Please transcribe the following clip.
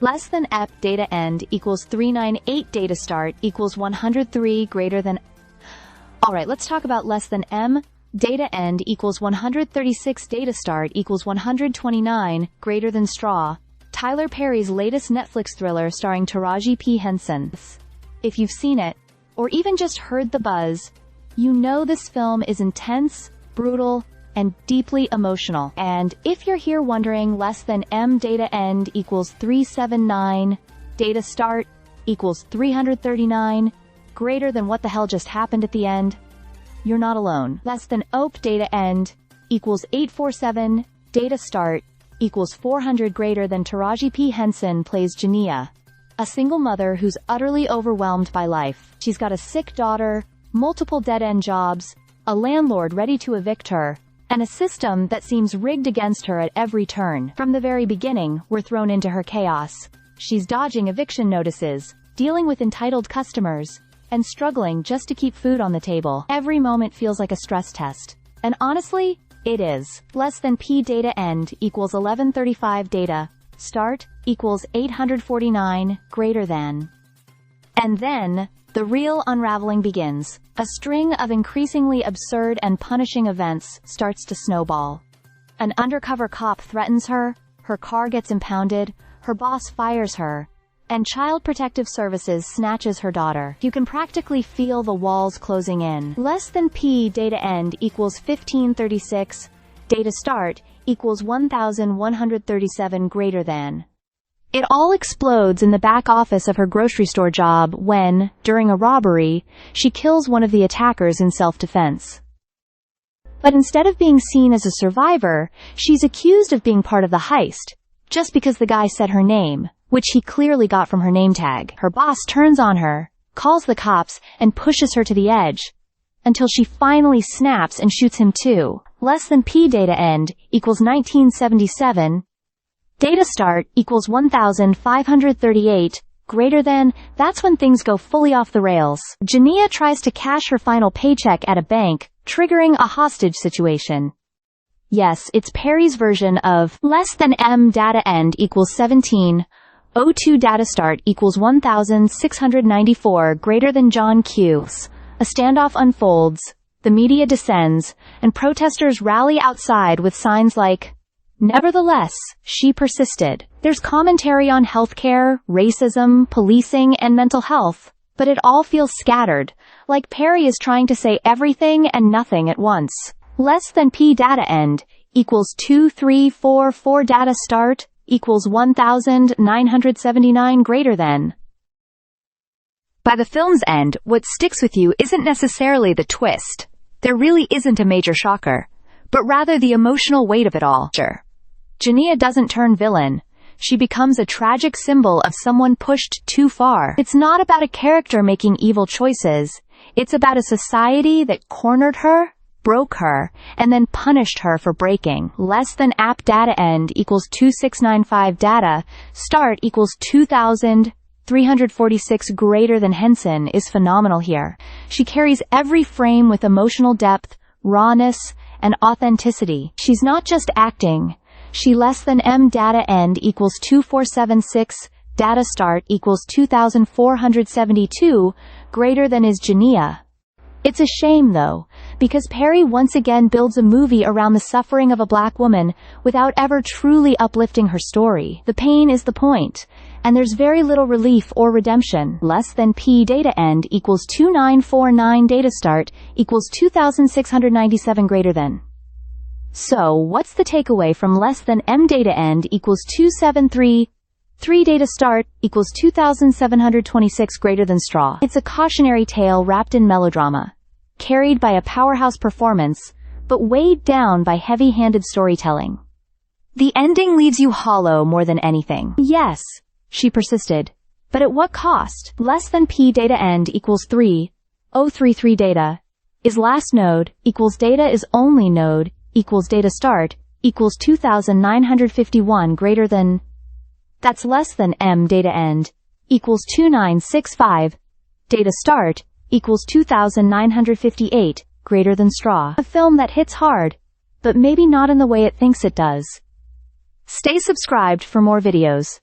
Less than ep data end equals 398 data start equals 103 greater than. Alright, let's talk about less than m data end equals 136 data start equals 129 greater than straw. Tyler Perry's latest Netflix thriller starring Taraji P. Henson. If you've seen it, or even just heard the buzz, you know this film is intense, brutal, and deeply emotional. And if you're here wondering less than m data end equals 379, data start equals 339, greater than what the hell just happened at the end, you're not alone. Less than op data end equals 847, data start equals 400 greater than Taraji P. Henson plays Jania, a single mother who's utterly overwhelmed by life. She's got a sick daughter, multiple dead-end jobs, a landlord ready to evict her, and a system that seems rigged against her at every turn. From the very beginning, we're thrown into her chaos. She's dodging eviction notices, dealing with entitled customers, and struggling just to keep food on the table. Every moment feels like a stress test. And honestly, it is. Less than p data end equals 1135 data start equals 849 greater than. And then, the real unraveling begins. A string of increasingly absurd and punishing events starts to snowball. An undercover cop threatens her, her car gets impounded, her boss fires her, and Child Protective Services snatches her daughter. You can practically feel the walls closing in. Less than p data end equals 1536, data start equals 1137 greater than. It all explodes in the back office of her grocery store job when, during a robbery, she kills one of the attackers in self-defense. But instead of being seen as a survivor, she's accused of being part of the heist, just because the guy said her name, which he clearly got from her name tag. Her boss turns on her, calls the cops, and pushes her to the edge, until she finally snaps and shoots him too. Less than p data end equals 1977, data start equals 1538, greater than. That's when things go fully off the rails. Jania tries to cash her final paycheck at a bank, triggering a hostage situation. Yes, it's Perry's version of less than m data end equals 1702 data start equals 1694 greater than John Q's. A standoff unfolds, the media descends, and protesters rally outside with signs like, "Nevertheless, she persisted." There's commentary on healthcare, racism, policing, and mental health, but it all feels scattered, like Perry is trying to say everything and nothing at once. Less than p data end equals 2344 data start equals 1979 greater than. By the film's end, what sticks with you isn't necessarily the twist. There really isn't a major shocker, but rather the emotional weight of it all. Jania doesn't turn villain. She becomes a tragic symbol of someone pushed too far. It's not about a character making evil choices. It's about a society that cornered her, broke her, and then punished her for breaking. Less than app data end equals 2695 data start equals 2346 greater than. Henson is phenomenal here. She carries every frame with emotional depth, rawness, and authenticity. She's not just acting. She less than m data end equals 2476 data start equals 2472 greater than is Jania. It's a shame though, because Perry once again builds a movie around the suffering of a black woman without ever truly uplifting her story. The pain is the point, and there's very little relief or redemption. Less than p data end equals 2949 data start equals 2697 greater than. So, what's the takeaway from less than m data end equals 2733 data start equals 2726 greater than straw? It's a cautionary tale wrapped in melodrama, carried by a powerhouse performance, but weighed down by heavy-handed storytelling. The ending leaves you hollow more than anything. Yes, she persisted, but at what cost? Less than p data end equals 3033 data is last node equals data is only node equals data start equals 2951 greater than. That's less than m data end equals 2965 data start equals 2958 greater than straw. A film that hits hard, but maybe not in the way it thinks it does. Stay subscribed for more videos.